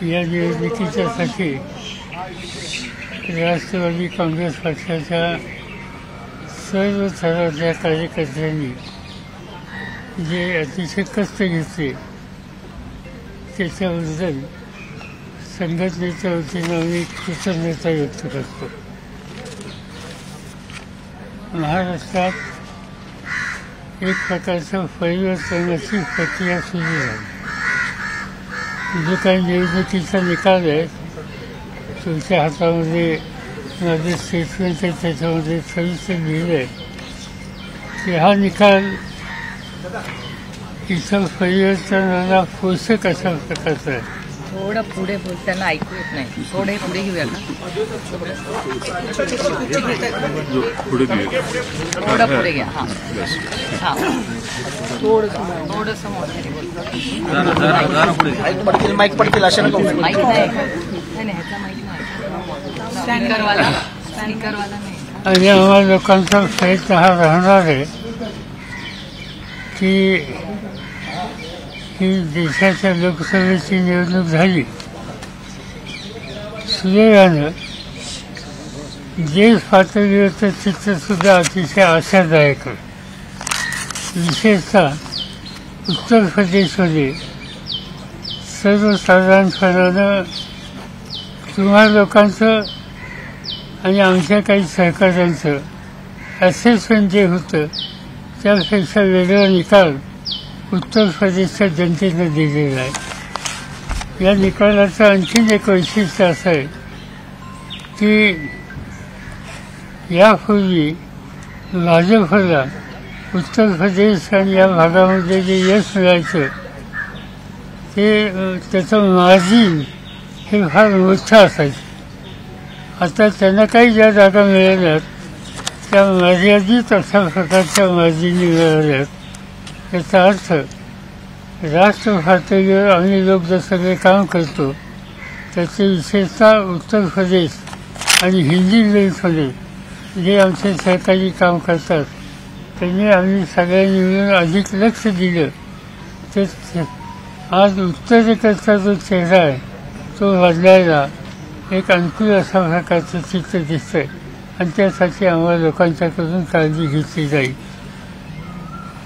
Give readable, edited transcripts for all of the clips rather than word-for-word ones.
या निवडणुकीच्यासाठी राष्ट्रवादी काँग्रेस पक्षाच्या सर्व थरातल्या कार्यकर्त्यांनी जे अतिशय कष्ट घेतले त्याच्याबद्दल संघटनेच्या वतीनं आम्ही कृतज्ञता व्यक्त करतो. महाराष्ट्रात एक प्रकारचं परिवर्तनाची प्रक्रिया सुरू झाली. जो काही निवडणुकीचा निकाल आहे तुमच्या हातामध्ये माझे स्टेटमेंट आहे, त्याच्यामध्ये सविस्तर लिहिलं आहे की हा निकाल इथं परिवर्तनाला पोषक अशा प्रकारचा आहे. थोडं पुढे बोलताना ऐकू येत नाही, थोडे पुढे घेऊया का? थोडं पुढे घ्या. हां हां थोडंसं मोठं माईक पडतील अशा नको. माईक नाही ह्याचा माईक नाही, स्पीकरवाला नाही. आणि आम्हा लोकांचा प्रयत्न हा राहणार आहे की ही देशाच्या लोकसभेची निवडणूक झाली सुदैवानं. देश पातळीवरचं चित्रसुद्धा अतिशय आशादायक आहे. विशेषतः उत्तर प्रदेशमध्ये सर्वसाधारणपणानं तुम्हा लोकांचं आणि आमच्या काही सहकाऱ्यांचं असेसमेंट जे होतं त्यापेक्षा वेगळा निकाल उत्तर प्रदेशच्या जनतेनं दिलेला आहे. या निकालाचं आणखीन एक वैशिष्ट्य असं आहे की यापूर्वी भाजपला उत्तर प्रदेश आणि या भागामध्ये जे यश मिळायचं ते त्याचं मार्जिन हे फार मोठं असायचं. आता त्यांना काही ज्या जागा मिळाल्यात त्या मर्यादित अशा प्रकारच्या मार्जिनी मिळाल्यात. याचा अर्थ राष्ट्र पातळीवर आम्ही लोक जसं काही काम करतो त्याचे विशेषतः उत्तर प्रदेश आणि हिंदी बेल्टमध्ये जे आमचे सहकारी काम करतात त्यांनी आम्ही सगळ्यांनी मिळून अधिक लक्ष दिलं तर आज उत्तरेकडचा जो चेहरा आहे तो बदलायला एक अनुकूल अशा प्रकारचं चित्र दिसतंय आणि त्यासाठी आम्हाला लोकांच्याकडून काळजी घेतली जाईल.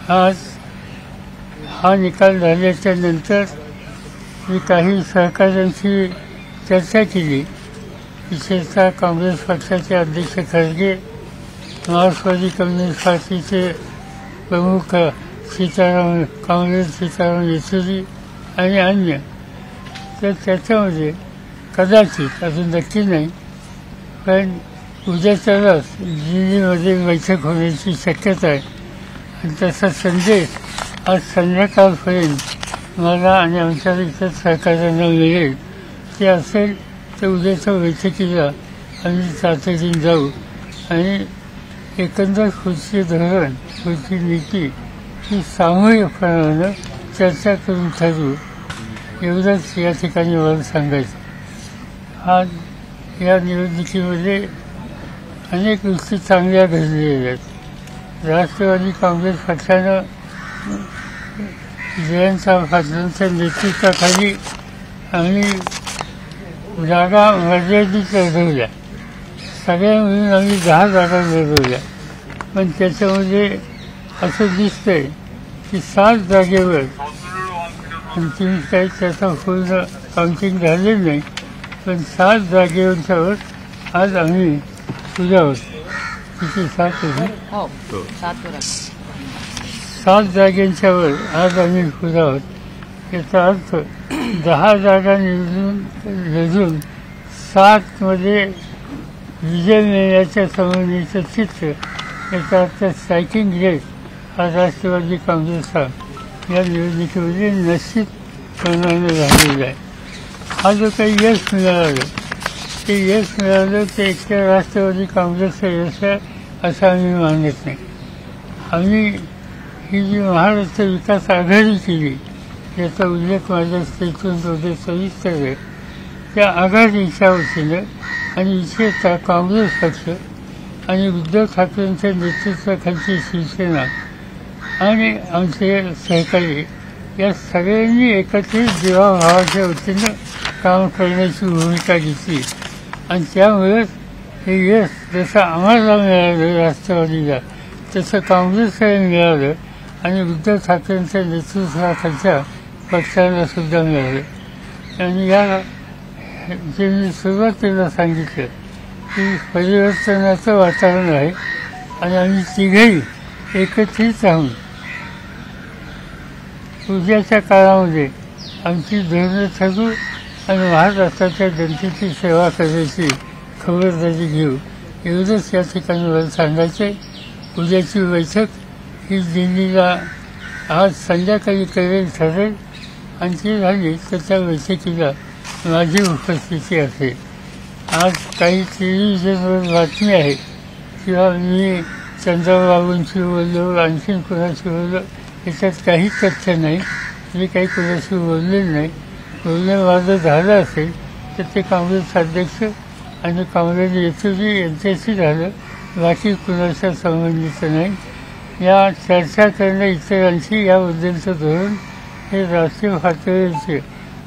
आज हा निकाल झाल्याच्या नंतर मी काही सहकाऱ्यांशी चर्चा केली. विशेषतः काँग्रेस पक्षाचे अध्यक्ष खरगे, मार्क्सवादी कम्युनिस्ट पार्टीचे प्रमुख सीताराम येचुरी आणि अन्य. तर त्याच्यामध्ये कदाचित अजून नक्की नाही पण उद्याच्यालाच दिल्लीमध्ये बैठक होण्याची शक्यता आहे आणि तसा संदेश आज संध्याकाळपर्यंत मला आणि आमच्या इतर सहकार्यांना मिळेल. ते असेल तर उद्याच्या बैठकीला आम्ही तातडीने जाऊ आणि एकंदर पुढचे धोरण पुढची नीती ही सामूहिकपणानं चर्चा करून ठरवू एवढंच या ठिकाणी मला सांगायचं. आज या निवडणुकीमध्ये अनेक गोष्टी चांगल्या घडलेल्या आहेत. राष्ट्रवादी काँग्रेस पक्षानं जयंतराव पाटलांच्या नेतृत्वाखाली आम्ही जागा मर्यादित लढवल्या. सगळ्या मिळून आम्ही 10 जागा लढवल्या. पण त्याच्यामध्ये असं दिसतंय की 7 जागेवर अंतिम काही त्याचा पूर्ण काउंटिंग झालेलं नाही पण 7 जागेवरच्यावर आज आम्ही पुढे आहोत. किती 7 होती? 7 जागेंच्यावर आज आम्ही पुढे आहोत. याचा अर्थ 10 जागा लढून 7 मध्ये विजय मिळण्याच्या संबंधीचं चित्र. याचा अर्थ स्ट्रायकिंग रेट हा राष्ट्रवादी काँग्रेसचा या निवडणुकीमध्ये निश्चितपणानं झालेला आहे. हा जो काही यश मिळालं ते यश मिळालं ते एकट्या राष्ट्रवादी काँग्रेसचं यश आहे असं आम्ही मानत नाही. आम्ही ही जी महाराष्ट्र विकास आघाडी केली याचा उल्लेख माझ्या स्टेटमेंटमध्ये सविस्तर आहे. त्या आघाडीच्या वतीनं आणि विशेषतः काँग्रेस पक्ष आणि उद्धव ठाकरेंच्या नेतृत्वाखालची शिवसेना आणि आमचे सहकारी या सगळ्यांनी एकत्रित जीवाभावाच्या वतीनं काम करण्याची भूमिका घेतली आणि त्यामुळेच हे यश जसं आम्हाला मिळालं राष्ट्रवादीला तसं काँग्रेसला मिळालं आणि उद्धव ठाकरेंच्या नेतृत्वाखालच्या पक्षाला सुद्धा मिळालं. आणि या जे मी सुरुवातीला सांगितलं की परिवर्तनाचं वातावरण आहे आणि आम्ही तिघेही एकत्रित राहून उद्याच्या काळामध्ये आमची धोरणं ठरवू आणि महाराष्ट्राच्या जनतेची सेवा करायची खबरदारी घेऊ एवढंच या ठिकाणी मला सांगायचं आहे. उद्याची बैठक ही दिल्लीला आज संध्याकाळी करेल ठरेल आणि ती झाली तर त्या बैठकीला माझी उपस्थिती असेल. आज काही टेलिव्हिजनवर बातमी आहे किंवा मी चंद्रबाबूंशी बोललो आणखीन कुणाशी बोललो याच्यात काही तथ्य नाही. मी काही कुणाशी बोललेलं नाही. बोलणं माझं झालं असेल तर ते काँग्रेस अध्यक्ष आणि काँग्रेस नेतृत्व यांच्याशी झालं, बाकी कुणाच्या संबंधित नाही. या चर्चा करणं इतरांशी याबद्दलचं धोरण हे राष्ट्रीय पातळीवरचे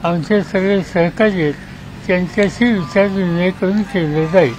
आमचे सगळे सहकारी आहेत त्यांच्याशी विचारविनिमय करून केलं जाईल.